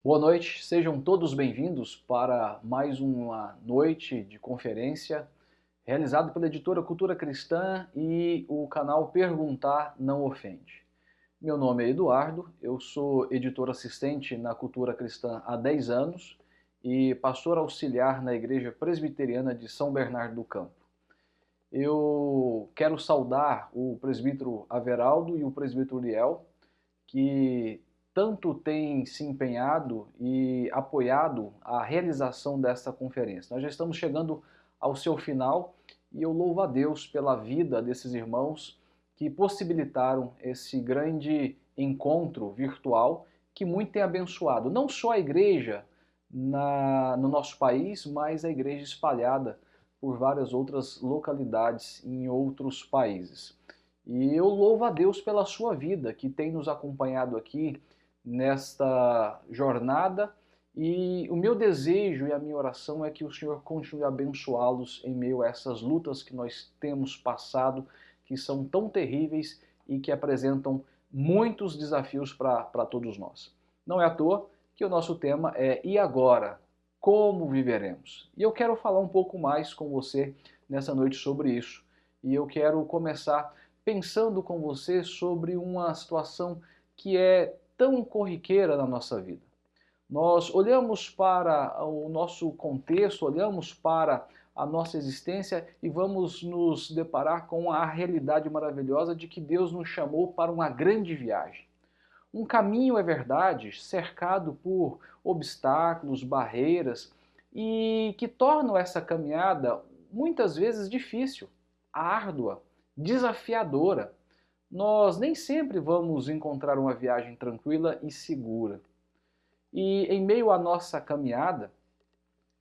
Boa noite, sejam todos bem-vindos para mais uma noite de conferência realizado pela editora Cultura Cristã e o canal Perguntar Não Ofende. Meu nome é Eduardo, eu sou editor assistente na Cultura Cristã há 10 anos e pastor auxiliar na Igreja Presbiteriana de São Bernardo do Campo. Eu quero saudar o presbítero Averaldo e o presbítero Uriel, que tanto tem se empenhado e apoiado a realização desta conferência. Nós já estamos chegando ao seu final e eu louvo a Deus pela vida desses irmãos que possibilitaram esse grande encontro virtual que muito tem abençoado, não só a igreja no nosso país, mas a igreja espalhada por várias outras localidades em outros países. E eu louvo a Deus pela sua vida, que tem nos acompanhado aqui nesta jornada. E o meu desejo e a minha oração é que o Senhor continue a abençoá-los em meio a essas lutas que nós temos passado, que são tão terríveis e que apresentam muitos desafios para todos nós. Não é à toa que o nosso tema é E agora? Como viveremos? E eu quero falar um pouco mais com você nessa noite sobre isso. E eu quero começar pensando com você sobre uma situação que é tão corriqueira na nossa vida. Nós olhamos para o nosso contexto, olhamos para a nossa existência e vamos nos deparar com a realidade maravilhosa de que Deus nos chamou para uma grande viagem. Um caminho, é verdade, cercado por obstáculos, barreiras e que tornam essa caminhada muitas vezes difícil, árdua, desafiadora. Nós nem sempre vamos encontrar uma viagem tranquila e segura. E em meio à nossa caminhada,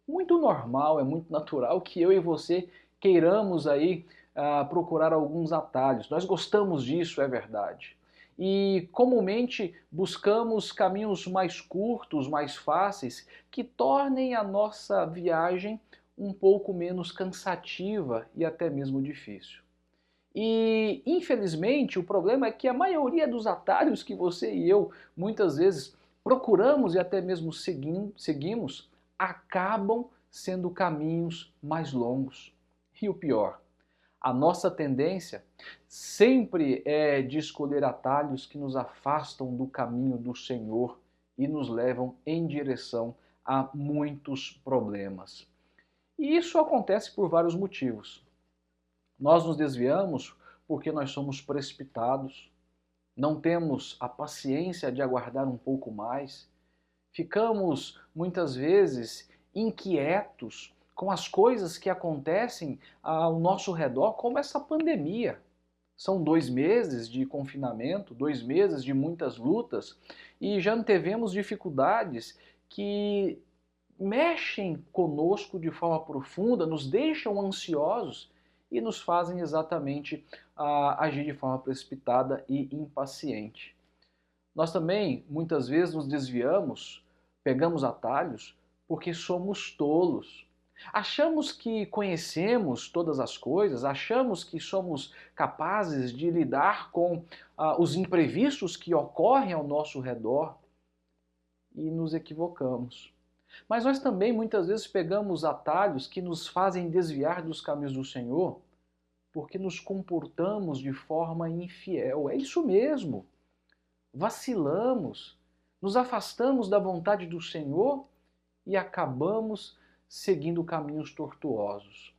muito normal, é muito natural que eu e você queiramos aí procurar alguns atalhos. Nós gostamos disso, é verdade. E comumente buscamos caminhos mais curtos, mais fáceis, que tornem a nossa viagem um pouco menos cansativa e até mesmo difícil. E, infelizmente, o problema é que a maioria dos atalhos que você e eu muitas vezes procuramos e até mesmo seguimos acabam sendo caminhos mais longos. E o pior, a nossa tendência sempre é de escolher atalhos que nos afastam do caminho do Senhor e nos levam em direção a muitos problemas. E isso acontece por vários motivos. Nós nos desviamos porque nós somos precipitados, não temos a paciência de aguardar um pouco mais, ficamos muitas vezes inquietos com as coisas que acontecem ao nosso redor, como essa pandemia. São 2 meses de confinamento, 2 meses de muitas lutas, e já antevemos dificuldades que mexem conosco de forma profunda, nos deixam ansiosos e nos fazem exatamente agir de forma precipitada e impaciente. Nós também, muitas vezes, nos desviamos, pegamos atalhos, porque somos tolos. Achamos que conhecemos todas as coisas, achamos que somos capazes de lidar com os imprevistos que ocorrem ao nosso redor e nos equivocamos. Mas nós também muitas vezes pegamos atalhos que nos fazem desviar dos caminhos do Senhor porque nos comportamos de forma infiel. É isso mesmo. Vacilamos, nos afastamos da vontade do Senhor e acabamos seguindo caminhos tortuosos.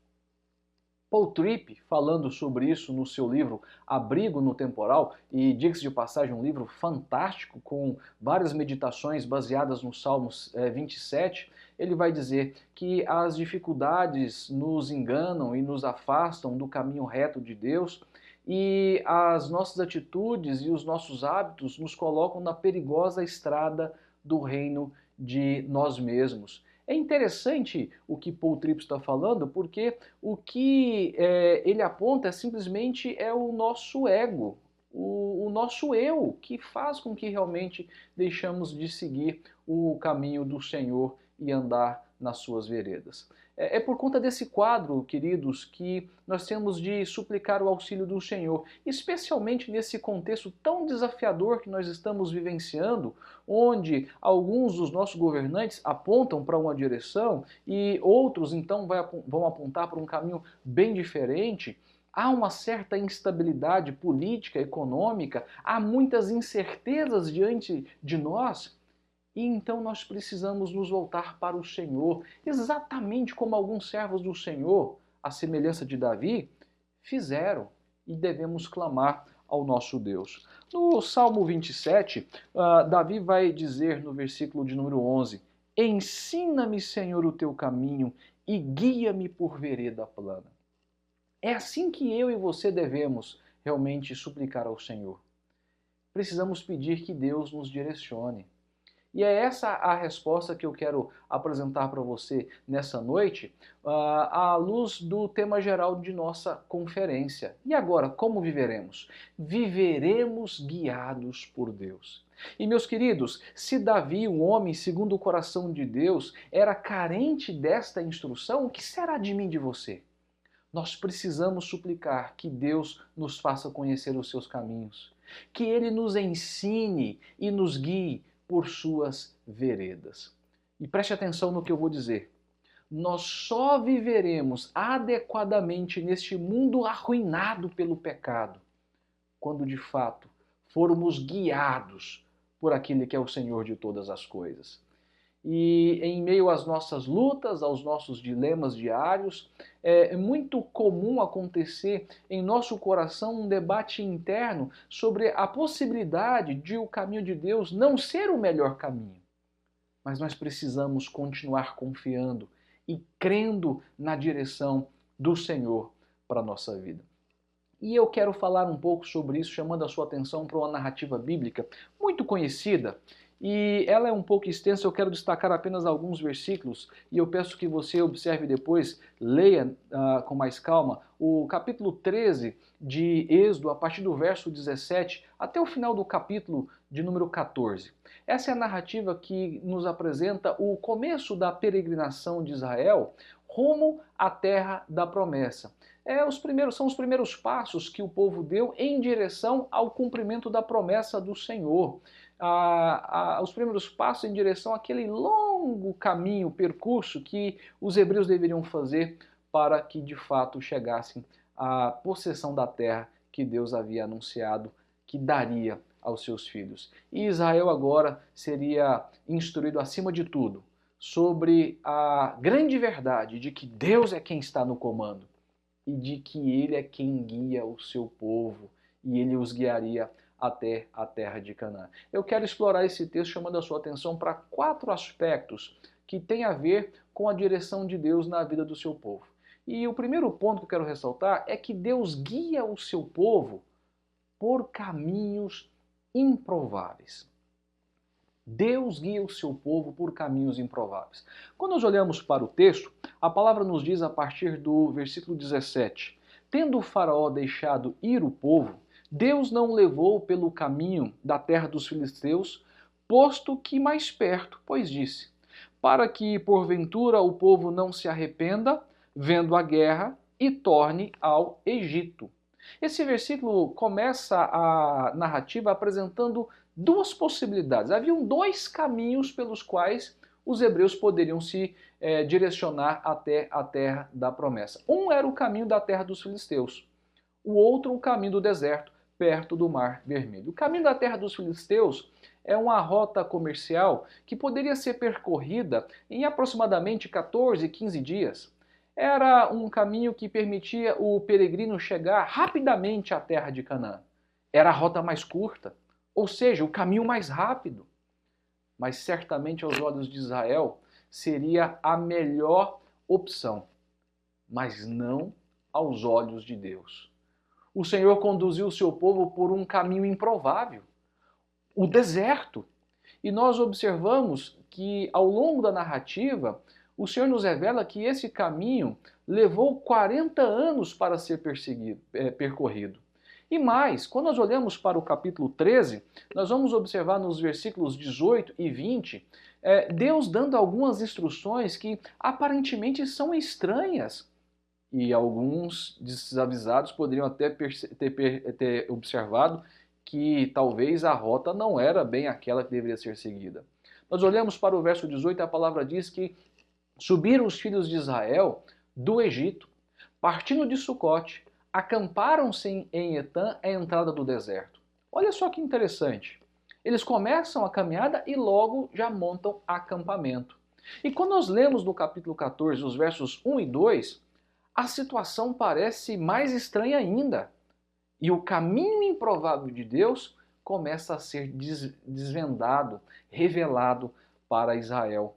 Paul Tripp, falando sobre isso no seu livro Abrigo no Temporal, e diga-se de passagem, um livro fantástico com várias meditações baseadas no Salmos 27, ele vai dizer que as dificuldades nos enganam e nos afastam do caminho reto de Deus e as nossas atitudes e os nossos hábitos nos colocam na perigosa estrada do reino de nós mesmos. É interessante o que Paul Tripp está falando, porque o que ele aponta simplesmente é o nosso ego, o nosso eu, que faz com que realmente deixamos de seguir o caminho do Senhor e andar nas suas veredas. É por conta desse quadro, queridos, que nós temos de suplicar o auxílio do Senhor, especialmente nesse contexto tão desafiador que nós estamos vivenciando, onde alguns dos nossos governantes apontam para uma direção e outros então vão apontar para um caminho bem diferente. Há uma certa instabilidade política, econômica, há muitas incertezas diante de nós. E então nós precisamos nos voltar para o Senhor, exatamente como alguns servos do Senhor, à semelhança de Davi, fizeram, e devemos clamar ao nosso Deus. No Salmo 27, Davi vai dizer no versículo de número 11, ensina-me, Senhor, o teu caminho e guia-me por vereda plana. É assim que eu e você devemos realmente suplicar ao Senhor. Precisamos pedir que Deus nos direcione. E é essa a resposta que eu quero apresentar para você nessa noite, à luz do tema geral de nossa conferência. E agora, como viveremos? Viveremos guiados por Deus. E meus queridos, se Davi, um homem segundo o coração de Deus, era carente desta instrução, o que será de mim e de você? Nós precisamos suplicar que Deus nos faça conhecer os seus caminhos, que Ele nos ensine e nos guie por suas veredas. E preste atenção no que eu vou dizer. Nós só viveremos adequadamente neste mundo arruinado pelo pecado, quando de fato formos guiados por aquele que é o Senhor de todas as coisas. E em meio às nossas lutas, aos nossos dilemas diários, é muito comum acontecer em nosso coração um debate interno sobre a possibilidade de o caminho de Deus não ser o melhor caminho. Mas nós precisamos continuar confiando e crendo na direção do Senhor para a nossa vida. E eu quero falar um pouco sobre isso, chamando a sua atenção para uma narrativa bíblica muito conhecida. E ela é um pouco extensa, eu quero destacar apenas alguns versículos e eu peço que você observe depois, leia com mais calma, o capítulo 13 de Êxodo, a partir do verso 17 até o final do capítulo de número 14. Essa é a narrativa que nos apresenta o começo da peregrinação de Israel rumo à terra da promessa. São os primeiros passos que o povo deu em direção ao cumprimento da promessa do Senhor. Os primeiros passos em direção àquele longo caminho, percurso que os hebreus deveriam fazer para que de fato chegassem à possessão da terra que Deus havia anunciado que daria aos seus filhos. E Israel agora seria instruído acima de tudo sobre a grande verdade de que Deus é quem está no comando e de que Ele é quem guia o seu povo e Ele os guiaria até a terra de Canaã. Eu quero explorar esse texto chamando a sua atenção para 4 aspectos que têm a ver com a direção de Deus na vida do seu povo. E o primeiro ponto que eu quero ressaltar é que Deus guia o seu povo por caminhos improváveis. Deus guia o seu povo por caminhos improváveis. Quando nós olhamos para o texto, a palavra nos diz a partir do versículo 17: tendo o faraó deixado ir o povo, Deus não o levou pelo caminho da terra dos filisteus, posto que mais perto, pois disse, para que porventura o povo não se arrependa, vendo a guerra, e torne ao Egito. Esse versículo começa a narrativa apresentando 2 possibilidades. Haviam 2 caminhos pelos quais os hebreus poderiam se direcionar até a terra da promessa. Um era o caminho da terra dos filisteus, o outro o caminho do deserto, perto do Mar Vermelho. O caminho da terra dos filisteus é uma rota comercial que poderia ser percorrida em aproximadamente 14, 15 dias. Era um caminho que permitia o peregrino chegar rapidamente à terra de Canaã. Era a rota mais curta, ou seja, o caminho mais rápido. Mas certamente aos olhos de Israel seria a melhor opção, mas não aos olhos de Deus. O Senhor conduziu o seu povo por um caminho improvável, o deserto. E nós observamos que ao longo da narrativa, o Senhor nos revela que esse caminho levou 40 anos para ser percorrido. E mais, quando nós olhamos para o capítulo 13, nós vamos observar nos versículos 18 e 20 Deus dando algumas instruções que aparentemente são estranhas. E alguns desavisados poderiam até ter observado que talvez a rota não era bem aquela que deveria ser seguida. Nós olhamos para o verso 18 e a palavra diz que subiram os filhos de Israel do Egito, partindo de Sucote, acamparam-se em Etã, a entrada do deserto. Olha só que interessante. Eles começam a caminhada e logo já montam acampamento. E quando nós lemos no capítulo 14, os versos 1 e 2, a situação parece mais estranha ainda. E o caminho improvável de Deus começa a ser desvendado, revelado para Israel.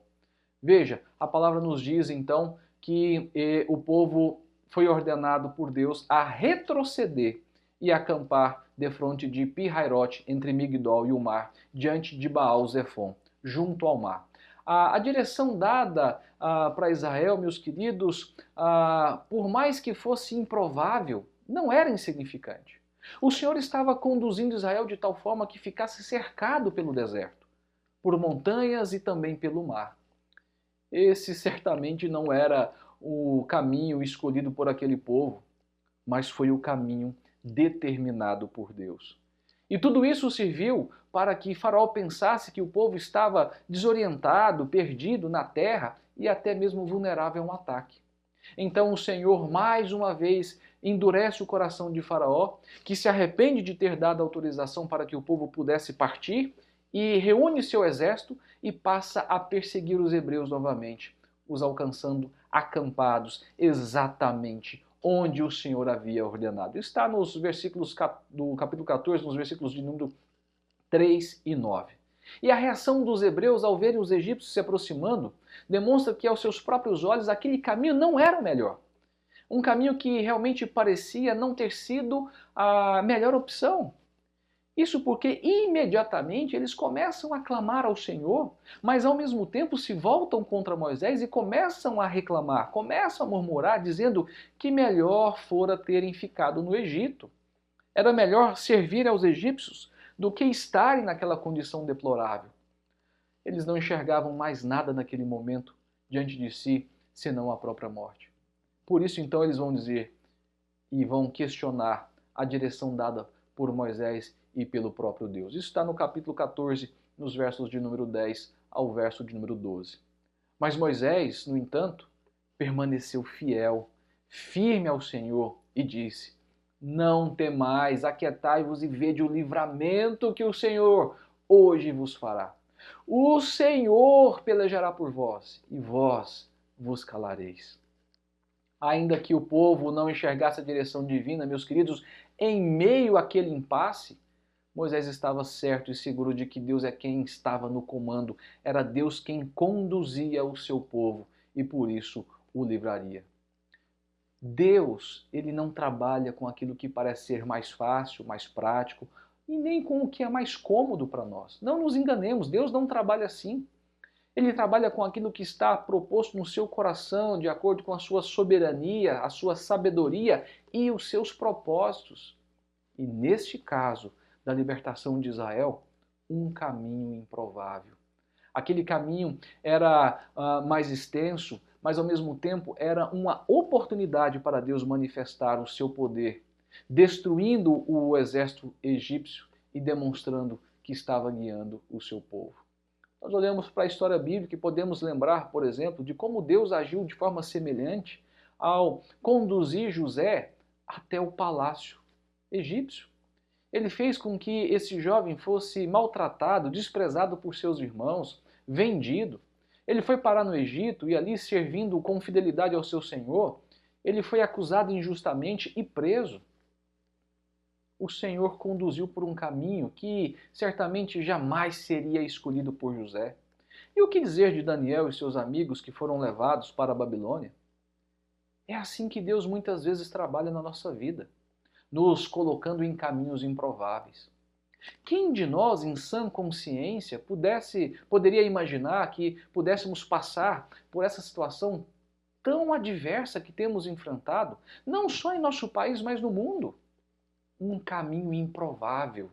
Veja, a palavra nos diz então que o povo foi ordenado por Deus a retroceder e acampar defronte de Pi-Hairote, entre Migdol e o mar, diante de Baal-Zefon, junto ao mar. A direção dada para Israel, meus queridos, por mais que fosse improvável, não era insignificante. O Senhor estava conduzindo Israel de tal forma que ficasse cercado pelo deserto, por montanhas e também pelo mar. Esse certamente não era o caminho escolhido por aquele povo, mas foi o caminho determinado por Deus. E tudo isso serviu para que Faraó pensasse que o povo estava desorientado, perdido na terra e até mesmo vulnerável a um ataque. Então o Senhor, mais uma vez, endurece o coração de Faraó, que se arrepende de ter dado autorização para que o povo pudesse partir, e reúne seu exército e passa a perseguir os hebreus novamente, os alcançando acampados exatamente onde o Senhor havia ordenado. Está nos versículos do capítulo 14, nos versículos de número 3 e 9. E a reação dos hebreus ao verem os egípcios se aproximando demonstra que aos seus próprios olhos aquele caminho não era o melhor. Um caminho que realmente parecia não ter sido a melhor opção. Isso porque imediatamente eles começam a clamar ao Senhor, mas ao mesmo tempo se voltam contra Moisés e começam a reclamar, começam a murmurar, dizendo que melhor fora terem ficado no Egito. Era melhor servir aos egípcios do que estarem naquela condição deplorável. Eles não enxergavam mais nada naquele momento diante de si, senão a própria morte. Por isso então eles vão dizer e vão questionar a direção dada por Moisés e pelo próprio Deus. Isso está no capítulo 14, nos versos de número 10 ao verso de número 12. Mas Moisés, no entanto, permaneceu fiel, firme ao Senhor e disse: não temais, aquietai-vos e vede o livramento que o Senhor hoje vos fará. O Senhor pelejará por vós e vós vos calareis. Ainda que o povo não enxergasse a direção divina, meus queridos, em meio àquele impasse, Moisés estava certo e seguro de que Deus é quem estava no comando, era Deus quem conduzia o seu povo e por isso o livraria. Deus, ele não trabalha com aquilo que parece ser mais fácil, mais prático, e nem com o que é mais cômodo para nós. Não nos enganemos, Deus não trabalha assim. Ele trabalha com aquilo que está proposto no seu coração, de acordo com a sua soberania, a sua sabedoria e os seus propósitos. E neste caso da libertação de Israel, um caminho improvável. Aquele caminho era mais extenso, mas ao mesmo tempo era uma oportunidade para Deus manifestar o seu poder, destruindo o exército egípcio e demonstrando que estava guiando o seu povo. Nós olhamos para a história bíblica e podemos lembrar, por exemplo, de como Deus agiu de forma semelhante ao conduzir José até o palácio egípcio. Ele fez com que esse jovem fosse maltratado, desprezado por seus irmãos, vendido. Ele foi parar no Egito e ali, servindo com fidelidade ao seu Senhor, ele foi acusado injustamente e preso. O Senhor conduziu por um caminho que certamente jamais seria escolhido por José. E o que dizer de Daniel e seus amigos que foram levados para a Babilônia? É assim que Deus muitas vezes trabalha na nossa vida, nos colocando em caminhos improváveis. Quem de nós, em sã consciência, poderia imaginar que pudéssemos passar por essa situação tão adversa que temos enfrentado, não só em nosso país, mas no mundo? Um caminho improvável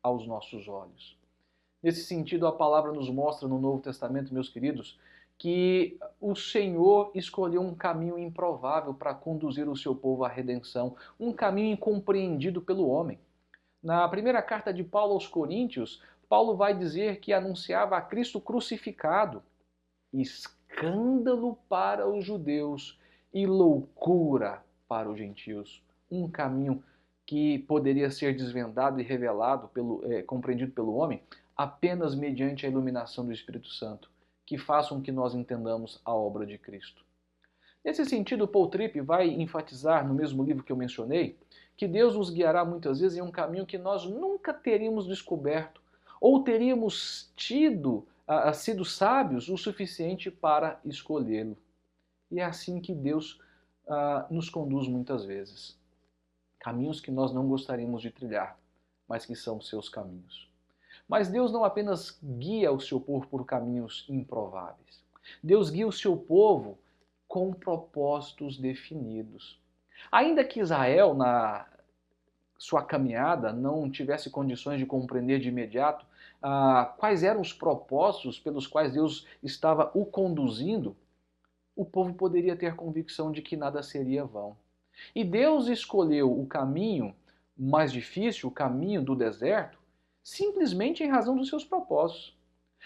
aos nossos olhos. Nesse sentido, a palavra nos mostra no Novo Testamento, meus queridos, que o Senhor escolheu um caminho improvável para conduzir o seu povo à redenção, um caminho incompreendido pelo homem. Na primeira carta de Paulo aos Coríntios, Paulo vai dizer que anunciava a Cristo crucificado, escândalo para os judeus e loucura para os gentios. Um caminho que poderia ser desvendado e revelado, compreendido pelo homem, apenas mediante a iluminação do Espírito Santo, que faça com que nós entendamos a obra de Cristo. Nesse sentido, Paul Tripp vai enfatizar, no mesmo livro que eu mencionei, que Deus nos guiará muitas vezes em um caminho que nós nunca teríamos descoberto, ou teríamos sido sábios o suficiente para escolhê-lo. E é assim que Deus nos conduz muitas vezes. Caminhos que nós não gostaríamos de trilhar, mas que são seus caminhos. Mas Deus não apenas guia o seu povo por caminhos improváveis. Deus guia o seu povo com propósitos definidos. Ainda que Israel, na sua caminhada, não tivesse condições de compreender de imediato quais eram os propósitos pelos quais Deus estava o conduzindo, o povo poderia ter convicção de que nada seria vão. E Deus escolheu o caminho mais difícil, o caminho do deserto, simplesmente em razão dos seus propósitos.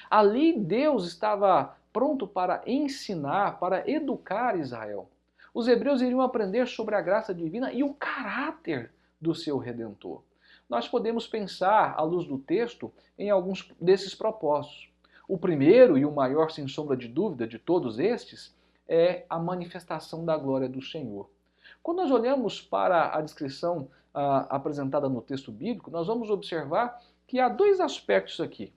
Ali Deus estava pronto para ensinar, para educar Israel. Os hebreus iriam aprender sobre a graça divina e o caráter do seu Redentor. Nós podemos pensar, à luz do texto, em alguns desses propósitos. O primeiro e o maior, sem sombra de dúvida, de todos estes, é a manifestação da glória do Senhor. Quando nós olhamos para a descrição apresentada no texto bíblico, nós vamos observar que há dois aspectos aqui.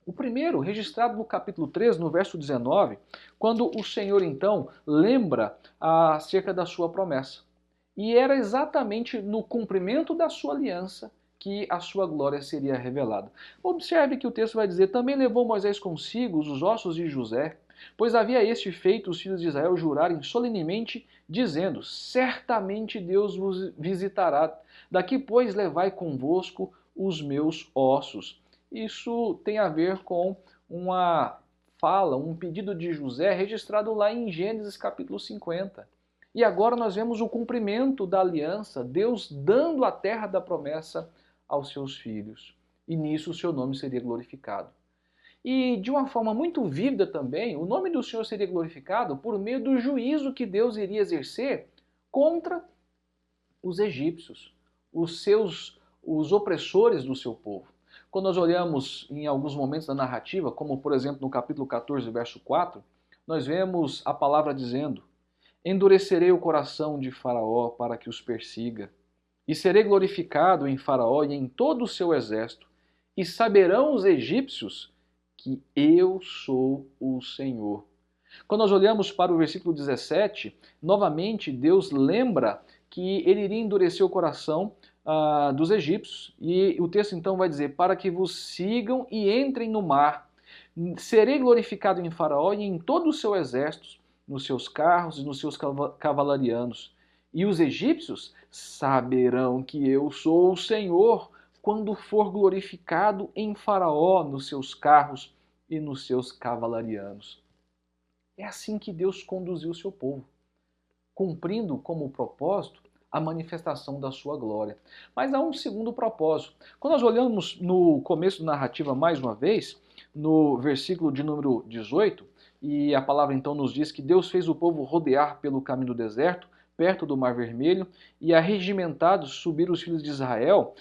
O primeiro, registrado no capítulo 3, no verso 19, quando o Senhor então lembra acerca da sua promessa. E era exatamente no cumprimento da sua aliança que a sua glória seria revelada. Observe que o texto vai dizer: também levou Moisés consigo os ossos de José, pois havia este feito os filhos de Israel jurarem solenemente, dizendo: certamente Deus vos visitará. Daqui, pois, levai convosco os meus ossos. Isso tem a ver com uma fala, um pedido de José registrado lá em Gênesis capítulo 50. E agora nós vemos o cumprimento da aliança, Deus dando a terra da promessa aos seus filhos. E nisso o seu nome seria glorificado. E de uma forma muito vívida também, o nome do Senhor seria glorificado por meio do juízo que Deus iria exercer contra os egípcios, os opressores do seu povo. Quando nós olhamos em alguns momentos da narrativa, como por exemplo no capítulo 14, verso 4, nós vemos a palavra dizendo: endurecerei o coração de Faraó para que os persiga, e serei glorificado em Faraó e em todo o seu exército, e saberão os egípcios que eu sou o Senhor. Quando nós olhamos para o versículo 17, novamente Deus lembra que ele iria endurecer o coração dos egípcios. E o texto então vai dizer: para que vos sigam e entrem no mar. Serei glorificado em Faraó e em todo o seu exército, nos seus carros e nos seus cavalarianos. E os egípcios saberão que eu sou o Senhor, quando for glorificado em Faraó, nos seus carros e nos seus cavalarianos. É assim que Deus conduziu o seu povo, cumprindo como propósito a manifestação da sua glória. Mas há um segundo propósito. Quando nós olhamos no começo da narrativa mais uma vez, no versículo de número 18, e a palavra então nos diz que Deus fez o povo rodear pelo caminho do deserto, perto do Mar Vermelho, e arregimentados subir os filhos de Israel,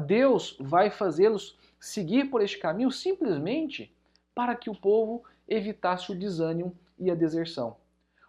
Deus vai fazê-los seguir por este caminho simplesmente para que o povo evitasse o desânimo e a deserção.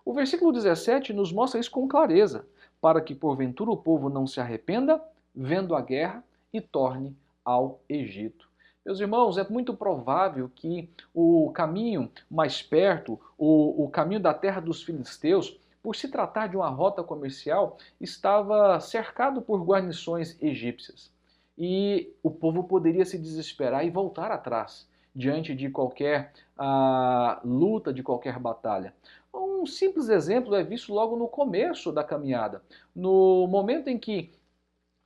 O versículo 17 nos mostra isso com clareza: para que porventura o povo não se arrependa, vendo a guerra, e torne ao Egito. Meus irmãos, é muito provável que o caminho mais perto, o caminho da terra dos filisteus, por se tratar de uma rota comercial, estava cercado por guarnições egípcias. E o povo poderia se desesperar e voltar atrás, diante de qualquer luta, de qualquer batalha. Um simples exemplo é visto logo no começo da caminhada. No momento em que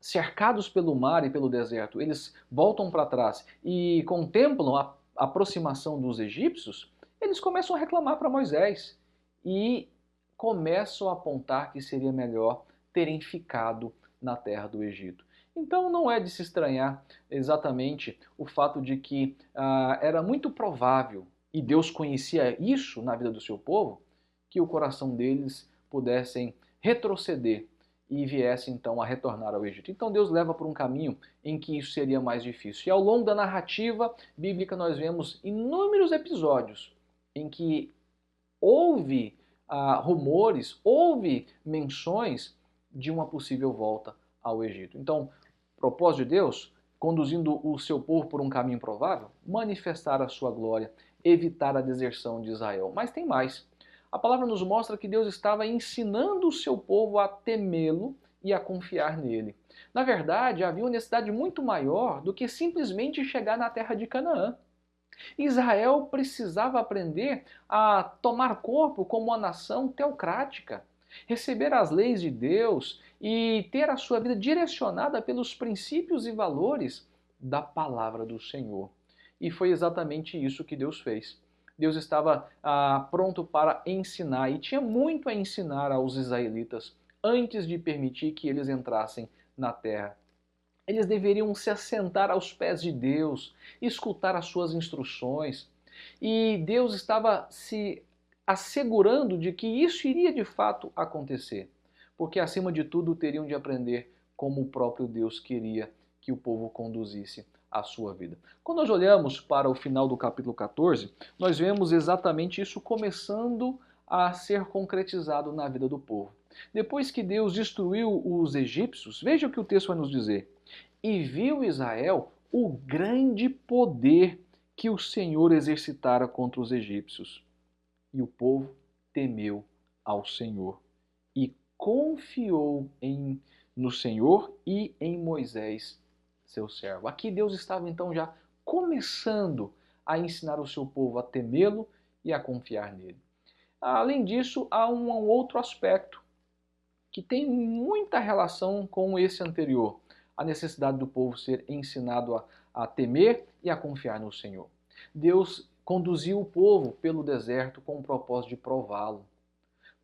cercados pelo mar e pelo deserto, eles voltam para trás e contemplam a aproximação dos egípcios, eles começam a reclamar para Moisés e começam a apontar que seria melhor terem ficado na terra do Egito. Então não é de se estranhar exatamente o fato de que era muito provável, e Deus conhecia isso na vida do seu povo, que o coração deles pudessem retroceder e viesse então a retornar ao Egito. Então Deus leva por um caminho em que isso seria mais difícil. E ao longo da narrativa bíblica nós vemos inúmeros episódios em que houve rumores, houve menções de uma possível volta ao Egito. Então, propósito de Deus, conduzindo o seu povo por um caminho provável, manifestar a sua glória, evitar a deserção de Israel. Mas tem mais. A palavra nos mostra que Deus estava ensinando o seu povo a temê-lo e a confiar nele. Na verdade, havia uma necessidade muito maior do que simplesmente chegar na terra de Canaã. Israel precisava aprender a tomar corpo como uma nação teocrática, receber as leis de Deus e ter a sua vida direcionada pelos princípios e valores da palavra do Senhor. E foi exatamente isso que Deus fez. Deus estava pronto para ensinar e tinha muito a ensinar aos israelitas antes de permitir que eles entrassem na terra. Eles deveriam se assentar aos pés de Deus, escutar as suas instruções. E Deus estava se assegurando de que isso iria de fato acontecer. Porque, acima de tudo, teriam de aprender como o próprio Deus queria que o povo conduzisse a sua vida. Quando nós olhamos para o final do capítulo 14, nós vemos exatamente isso começando a ser concretizado na vida do povo. Depois que Deus destruiu os egípcios, veja o que o texto vai nos dizer. E viu Israel o grande poder que o Senhor exercitara contra os egípcios. E o povo temeu ao Senhor e confiou no Senhor e em Moisés, seu servo. Aqui Deus estava então já começando a ensinar o seu povo a temê-lo e a confiar nele. Além disso, há um outro aspecto que tem muita relação com esse anterior. A necessidade do povo ser ensinado a temer e a confiar no Senhor. Deus conduziu o povo pelo deserto com o propósito de prová-lo,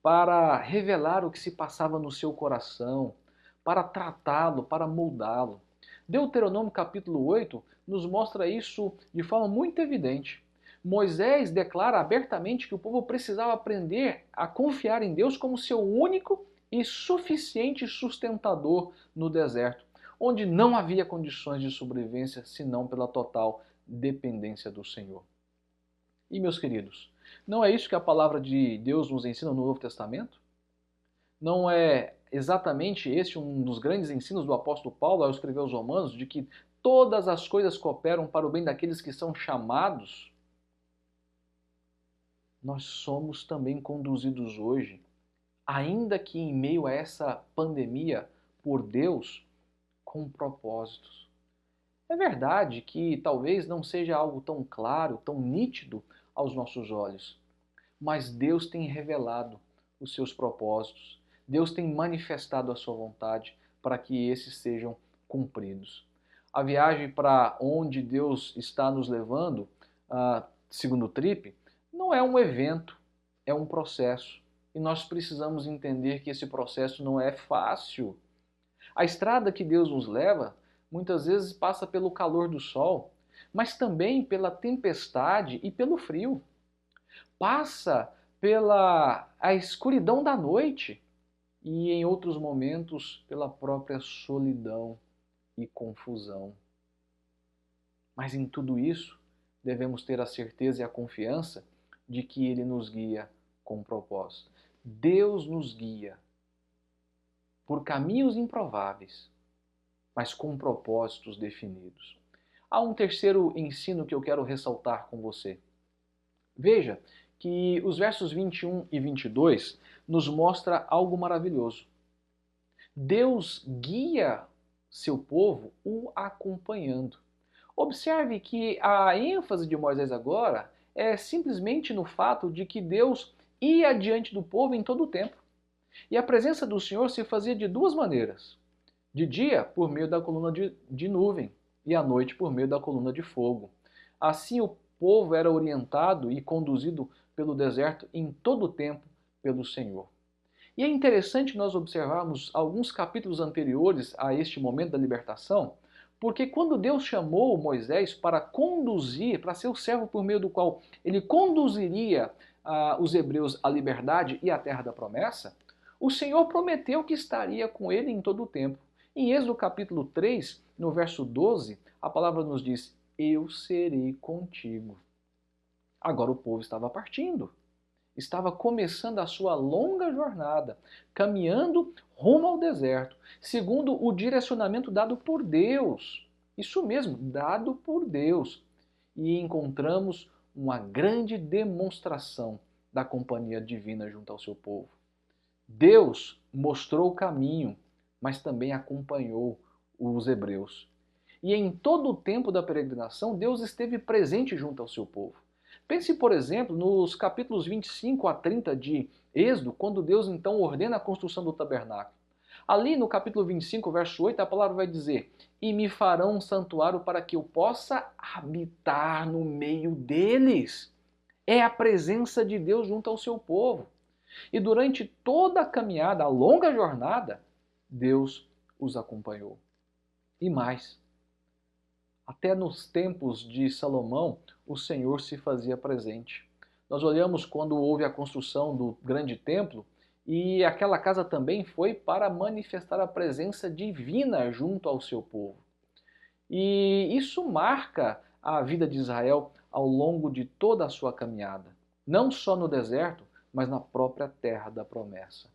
para revelar o que se passava no seu coração, para tratá-lo, para moldá-lo. Deuteronômio capítulo 8 nos mostra isso de forma muito evidente. Moisés declara abertamente que o povo precisava aprender a confiar em Deus como seu único e suficiente sustentador no deserto, onde não havia condições de sobrevivência senão pela total dependência do Senhor. E, meus queridos, não é isso que a palavra de Deus nos ensina no Novo Testamento? Não é exatamente esse um dos grandes ensinos do apóstolo Paulo ao escrever aos Romanos, de que todas as coisas cooperam para o bem daqueles que são chamados? Nós somos também conduzidos hoje, ainda que em meio a essa pandemia, por Deus, com propósitos. É verdade que talvez não seja algo tão claro, tão nítido aos nossos olhos, mas Deus tem revelado os seus propósitos, Deus tem manifestado a sua vontade para que esses sejam cumpridos. A viagem para onde Deus está nos levando, segundo o Trip, não é um evento, é um processo. E nós precisamos entender que esse processo não é fácil. A estrada que Deus nos leva, muitas vezes passa pelo calor do sol, mas também pela tempestade e pelo frio. Passa pela escuridão da noite e, em outros momentos, pela própria solidão e confusão. Mas em tudo isso, devemos ter a certeza e a confiança de que Ele nos guia com propósito. Deus nos guia por caminhos improváveis, mas com propósitos definidos. Há um terceiro ensino que eu quero ressaltar com você. Veja que os versos 21 e 22 nos mostra algo maravilhoso. Deus guia seu povo o acompanhando. Observe que a ênfase de Moisés agora é simplesmente no fato de que Deus ia diante do povo em todo o tempo. E a presença do Senhor se fazia de duas maneiras. De dia, por meio da coluna de nuvem, e à noite, por meio da coluna de fogo. Assim, o povo era orientado e conduzido pelo deserto em todo o tempo pelo Senhor. E é interessante nós observarmos alguns capítulos anteriores a este momento da libertação, porque quando Deus chamou Moisés para conduzir, para ser o servo por meio do qual ele conduziria os hebreus à liberdade e à terra da promessa, o Senhor prometeu que estaria com ele em todo o tempo. Em Êxodo capítulo 3, no verso 12, a palavra nos diz: eu serei contigo. Agora o povo estava partindo. Estava começando a sua longa jornada, caminhando rumo ao deserto, segundo o direcionamento dado por Deus. Isso mesmo, dado por Deus. E encontramos uma grande demonstração da companhia divina junto ao seu povo. Deus mostrou o caminho, mas também acompanhou os hebreus. E em todo o tempo da peregrinação, Deus esteve presente junto ao seu povo. Pense, por exemplo, nos capítulos 25 a 30 de Êxodo, quando Deus então ordena a construção do tabernáculo. Ali no capítulo 25, verso 8, a palavra vai dizer: e me farão um santuário para que eu possa habitar no meio deles. É a presença de Deus junto ao seu povo. E durante toda a caminhada, a longa jornada, Deus os acompanhou. E mais, até nos tempos de Salomão, o Senhor se fazia presente. Nós olhamos quando houve a construção do grande templo, e aquela casa também foi para manifestar a presença divina junto ao seu povo. E isso marca a vida de Israel ao longo de toda a sua caminhada, não só no deserto, mas na própria terra da promessa.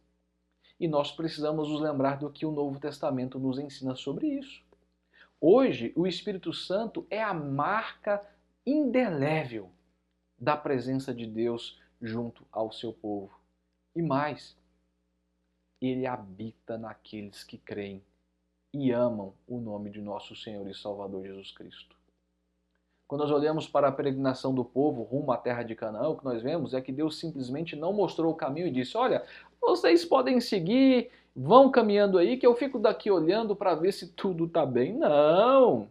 E nós precisamos nos lembrar do que o Novo Testamento nos ensina sobre isso. Hoje, o Espírito Santo é a marca indelével da presença de Deus junto ao seu povo. E mais, ele habita naqueles que creem e amam o nome de nosso Senhor e Salvador Jesus Cristo. Quando nós olhamos para a peregrinação do povo rumo à terra de Canaã, o que nós vemos é que Deus simplesmente não mostrou o caminho e disse: olha, vocês podem seguir, vão caminhando aí que eu fico daqui olhando para ver se tudo está bem. Não!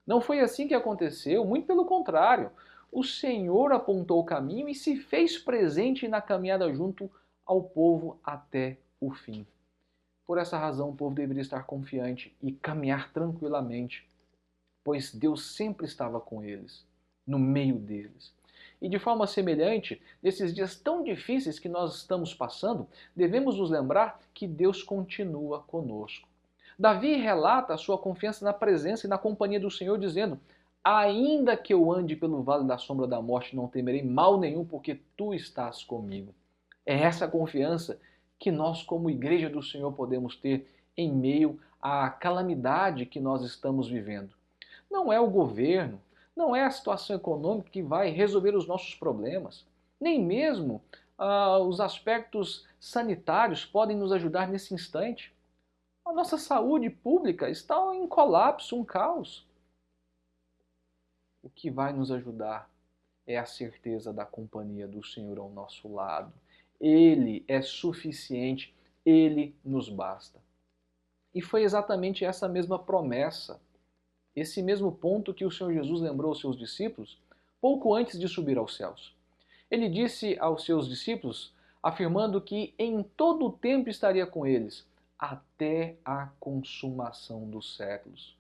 Não foi assim que aconteceu, muito pelo contrário. O Senhor apontou o caminho e se fez presente na caminhada junto ao povo até o fim. Por essa razão, o povo deveria estar confiante e caminhar tranquilamente, pois Deus sempre estava com eles, no meio deles. E de forma semelhante, nesses dias tão difíceis que nós estamos passando, devemos nos lembrar que Deus continua conosco. Davi relata a sua confiança na presença e na companhia do Senhor, dizendo: ainda que eu ande pelo vale da sombra da morte, não temerei mal nenhum, porque tu estás comigo. É essa confiança que nós, como igreja do Senhor, podemos ter em meio à calamidade que nós estamos vivendo. Não é o governo, não é a situação econômica que vai resolver os nossos problemas. Nem mesmo os aspectos sanitários podem nos ajudar nesse instante. A nossa saúde pública está em colapso, um caos. O que vai nos ajudar é a certeza da companhia do Senhor ao nosso lado. Ele é suficiente, Ele nos basta. E foi exatamente essa mesma promessa, esse mesmo ponto que o Senhor Jesus lembrou aos seus discípulos pouco antes de subir aos céus. Ele disse aos seus discípulos, afirmando que em todo o tempo estaria com eles, até a consumação dos séculos.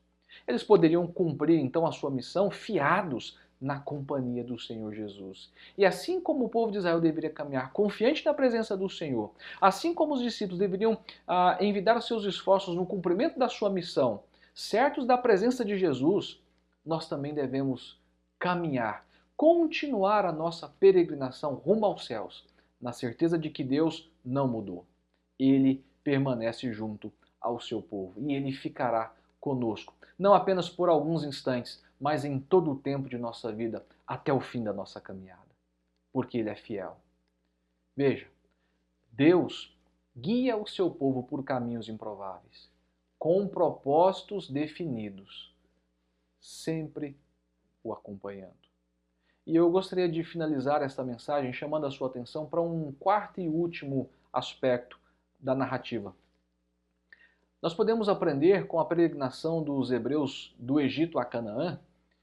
Eles poderiam cumprir então a sua missão fiados na companhia do Senhor Jesus. E assim como o povo de Israel deveria caminhar confiante na presença do Senhor, assim como os discípulos deveriam envidar os seus esforços no cumprimento da sua missão, certos da presença de Jesus, nós também devemos caminhar, continuar a nossa peregrinação rumo aos céus, na certeza de que Deus não mudou. Ele permanece junto ao seu povo e ele ficará conosco, não apenas por alguns instantes, mas em todo o tempo de nossa vida, até o fim da nossa caminhada, porque ele é fiel. Veja, Deus guia o seu povo por caminhos improváveis, com propósitos definidos, sempre o acompanhando. E eu gostaria de finalizar esta mensagem chamando a sua atenção para um quarto e último aspecto da narrativa. Nós podemos aprender com a peregrinação dos hebreus do Egito a Canaã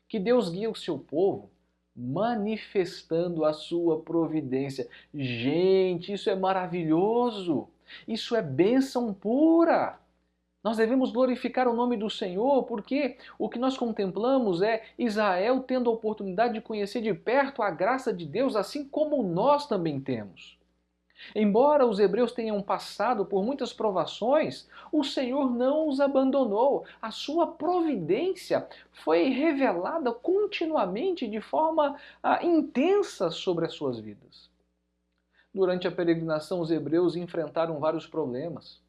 que Deus guia o seu povo manifestando a sua providência. Gente, isso é maravilhoso! Isso é bênção pura! Nós devemos glorificar o nome do Senhor porque o que nós contemplamos é Israel tendo a oportunidade de conhecer de perto a graça de Deus, assim como nós também temos. Embora os hebreus tenham passado por muitas provações, o Senhor não os abandonou. A sua providência foi revelada continuamente de forma intensa sobre as suas vidas. Durante a peregrinação, os hebreus enfrentaram vários problemas.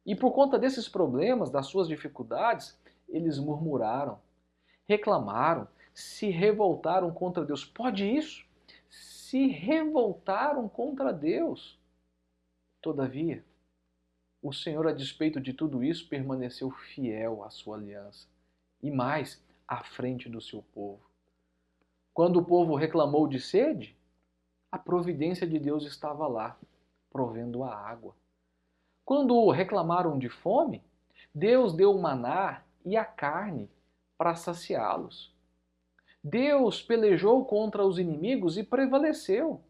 E por conta desses problemas, das suas dificuldades, eles murmuraram, reclamaram, se revoltaram contra Deus. Pode isso? Se revoltaram contra Deus. Todavia, o Senhor, a despeito de tudo isso, permaneceu fiel à sua aliança e mais, à frente do seu povo. Quando o povo reclamou de sede, a providência de Deus estava lá, provendo a água. Quando reclamaram de fome, Deus deu o maná e a carne para saciá-los. Deus pelejou contra os inimigos e prevaleceu.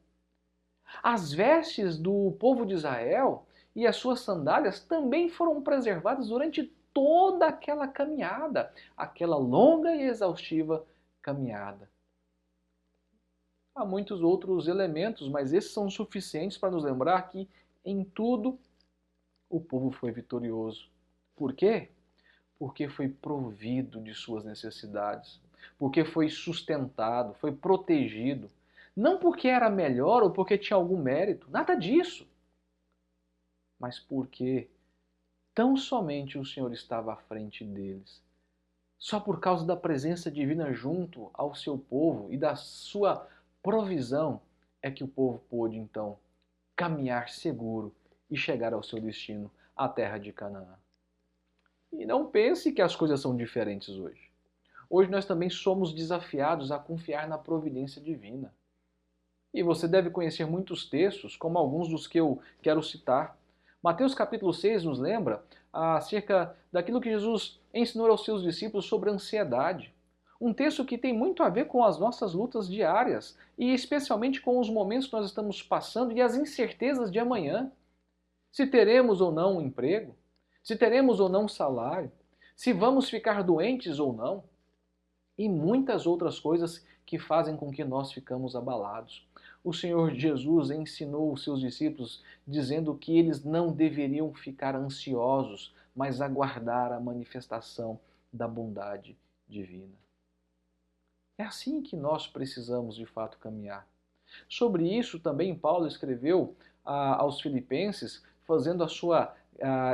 As vestes do povo de Israel e as suas sandálias também foram preservadas durante toda aquela caminhada, aquela longa e exaustiva caminhada. Há muitos outros elementos, mas esses são suficientes para nos lembrar que em tudo o povo foi vitorioso. Por quê? Porque foi provido de suas necessidades, porque foi sustentado, foi protegido. Não porque era melhor ou porque tinha algum mérito, nada disso. Mas porque tão somente o Senhor estava à frente deles. Só por causa da presença divina junto ao seu povo e da sua provisão é que o povo pôde então caminhar seguro e chegar ao seu destino, a terra de Canaã. E não pense que as coisas são diferentes hoje. Hoje nós também somos desafiados a confiar na providência divina. E você deve conhecer muitos textos, como alguns dos que eu quero citar. Mateus capítulo 6 nos lembra acerca daquilo que Jesus ensinou aos seus discípulos sobre a ansiedade. Um texto que tem muito a ver com as nossas lutas diárias e especialmente com os momentos que nós estamos passando e as incertezas de amanhã. Se teremos ou não um emprego, se teremos ou não um salário, se vamos ficar doentes ou não, e muitas outras coisas que fazem com que nós ficamos abalados. O Senhor Jesus ensinou os seus discípulos dizendo que eles não deveriam ficar ansiosos, mas aguardar a manifestação da bondade divina. É assim que nós precisamos de fato caminhar. Sobre isso também Paulo escreveu aos Filipenses, fazendo a sua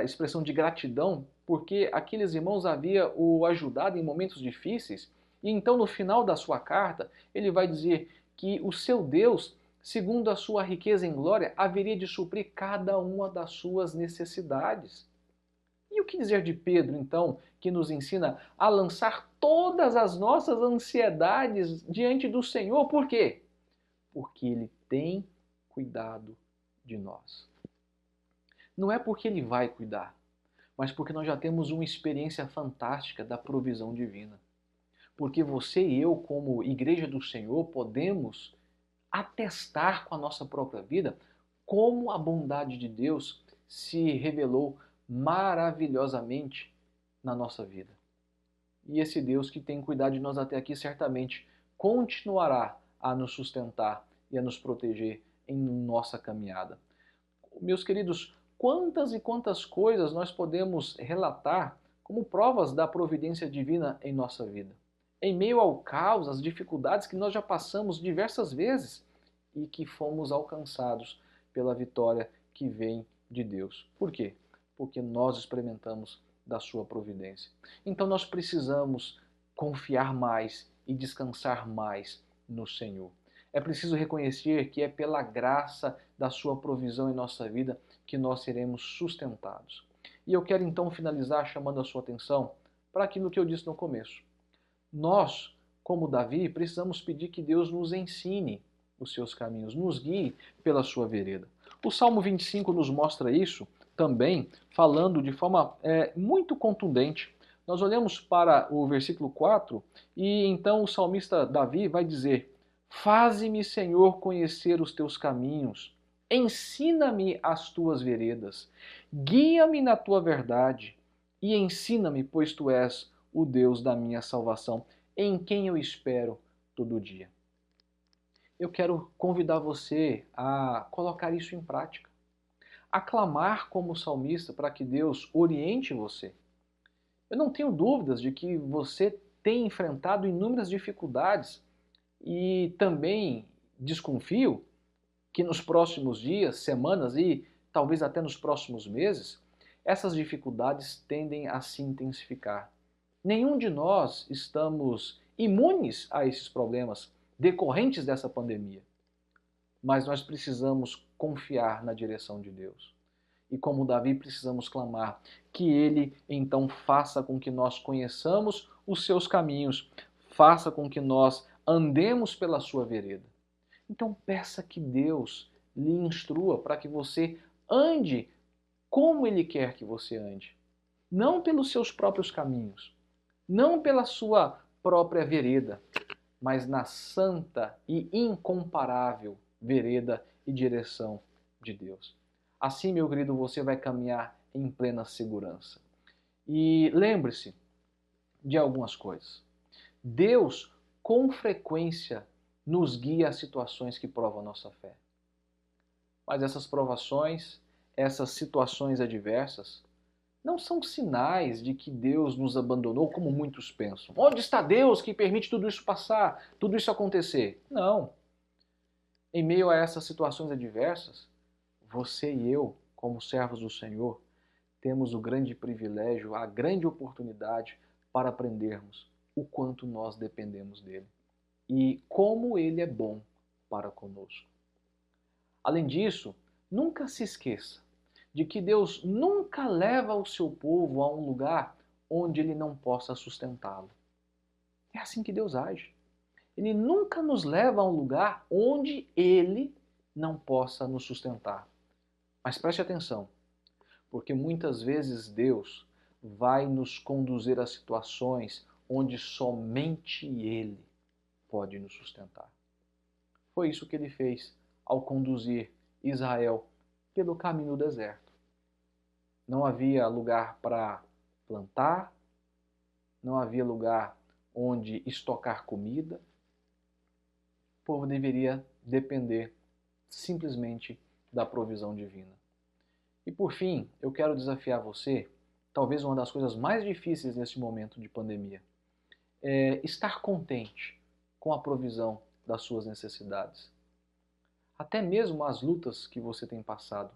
expressão de gratidão, porque aqueles irmãos haviam o ajudado em momentos difíceis. E então, no final da sua carta, ele vai dizer que o seu Deus, segundo a sua riqueza em glória, haveria de suprir cada uma das suas necessidades. E o que dizer de Pedro, então, que nos ensina a lançar todas as nossas ansiedades diante do Senhor? Por quê? Porque Ele tem cuidado de nós. Não é porque Ele vai cuidar, mas porque nós já temos uma experiência fantástica da provisão divina. Porque você e eu, como igreja do Senhor, podemos atestar com a nossa própria vida como a bondade de Deus se revelou maravilhosamente na nossa vida. E esse Deus que tem cuidado de nós até aqui certamente continuará a nos sustentar e a nos proteger em nossa caminhada. Meus queridos, quantas e quantas coisas nós podemos relatar como provas da providência divina em nossa vida. Em meio ao caos, às dificuldades que nós já passamos diversas vezes e que fomos alcançados pela vitória que vem de Deus. Por quê? Porque nós experimentamos da sua providência. Então nós precisamos confiar mais e descansar mais no Senhor. É preciso reconhecer que é pela graça da sua provisão em nossa vida que nós seremos sustentados. E eu quero então finalizar chamando a sua atenção para aquilo que eu disse no começo. Nós, como Davi, precisamos pedir que Deus nos ensine os seus caminhos, nos guie pela sua vereda. O Salmo 25 nos mostra isso também falando de forma muito contundente. Nós olhamos para o versículo 4 e então o salmista Davi vai dizer: Faze-me, Senhor, conhecer os teus caminhos, ensina-me as tuas veredas, guia-me na tua verdade e ensina-me, pois tu és o Deus da minha salvação, em quem eu espero todo dia. Eu quero convidar você a colocar isso em prática, a clamar como salmista para que Deus oriente você. Eu não tenho dúvidas de que você tem enfrentado inúmeras dificuldades e também desconfio que nos próximos dias, semanas e talvez até nos próximos meses, essas dificuldades tendem a se intensificar. Nenhum de nós estamos imunes a esses problemas decorrentes dessa pandemia, mas nós precisamos confiar na direção de Deus. E como Davi, precisamos clamar que Ele então faça com que nós conheçamos os seus caminhos, faça com que nós andemos pela sua vereda. Então peça que Deus lhe instrua para que você ande como Ele quer que você ande. Não pelos seus próprios caminhos, não pela sua própria vereda, mas na santa e incomparável vereda e direção de Deus. Assim, meu querido, você vai caminhar em plena segurança. E lembre-se de algumas coisas. Deus, com frequência, nos guia a situações que provam a nossa fé. Mas essas provações, essas situações adversas, não são sinais de que Deus nos abandonou, como muitos pensam. Onde está Deus que permite tudo isso passar, tudo isso acontecer? Não. Em meio a essas situações adversas, você e eu, como servos do Senhor, temos o grande privilégio, a grande oportunidade para aprendermos o quanto nós dependemos dele e como ele é bom para conosco. Além disso, nunca se esqueça de que Deus nunca leva o seu povo a um lugar onde ele não possa sustentá-lo. É assim que Deus age. Ele nunca nos leva a um lugar onde ele não possa nos sustentar. Mas preste atenção, porque muitas vezes Deus vai nos conduzir a situações onde somente Ele pode nos sustentar. Foi isso que Ele fez ao conduzir Israel pelo caminho do deserto. Não havia lugar para plantar, não havia lugar onde estocar comida. O povo deveria depender simplesmente da provisão divina. E por fim, eu quero desafiar você, talvez uma das coisas mais difíceis nesse momento de pandemia, é estar contente com a provisão das suas necessidades. Até mesmo as lutas que você tem passado.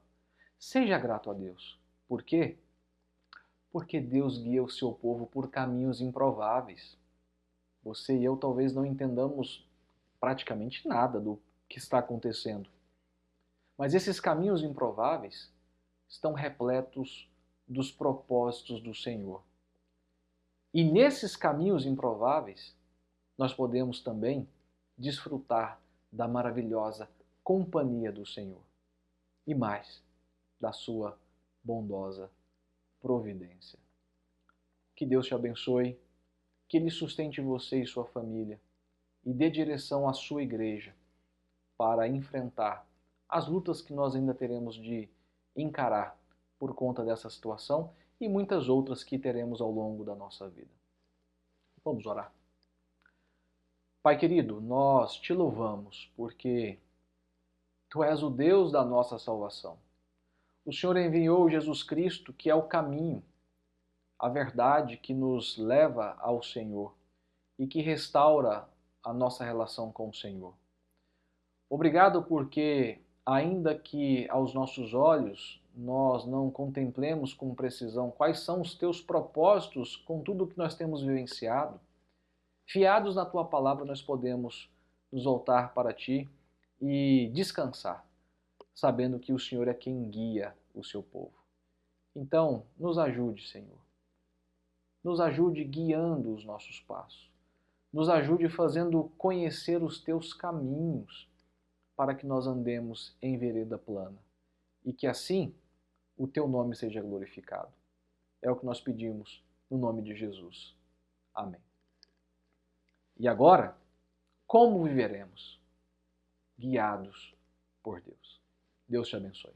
Seja grato a Deus. Por quê? Porque Deus guia o seu povo por caminhos improváveis. Você e eu talvez não entendamos praticamente nada do que está acontecendo. Mas esses caminhos improváveis estão repletos dos propósitos do Senhor. E nesses caminhos improváveis, nós podemos também desfrutar da maravilhosa companhia do Senhor. E mais, da sua bondosa providência. Que Deus te abençoe, que Ele sustente você e sua família e dê direção à sua igreja para enfrentar as lutas que nós ainda teremos de encarar por conta dessa situação e muitas outras que teremos ao longo da nossa vida. Vamos orar. Pai querido, nós te louvamos porque Tu és o Deus da nossa salvação. O Senhor enviou Jesus Cristo, que é o caminho, a verdade que nos leva ao Senhor e que restaura a nossa relação com o Senhor. Obrigado porque, ainda que aos nossos olhos nós não contemplemos com precisão quais são os teus propósitos com tudo o que nós temos vivenciado, fiados na tua palavra nós podemos nos voltar para ti e descansar, sabendo que o Senhor é quem guia o seu povo. Então, nos ajude, Senhor. Nos ajude guiando os nossos passos. Nos ajude fazendo conhecer os teus caminhos para que nós andemos em vereda plana. E que assim o teu nome seja glorificado. É o que nós pedimos no nome de Jesus. Amém. E agora, como viveremos? Guiados por Deus. Deus te abençoe.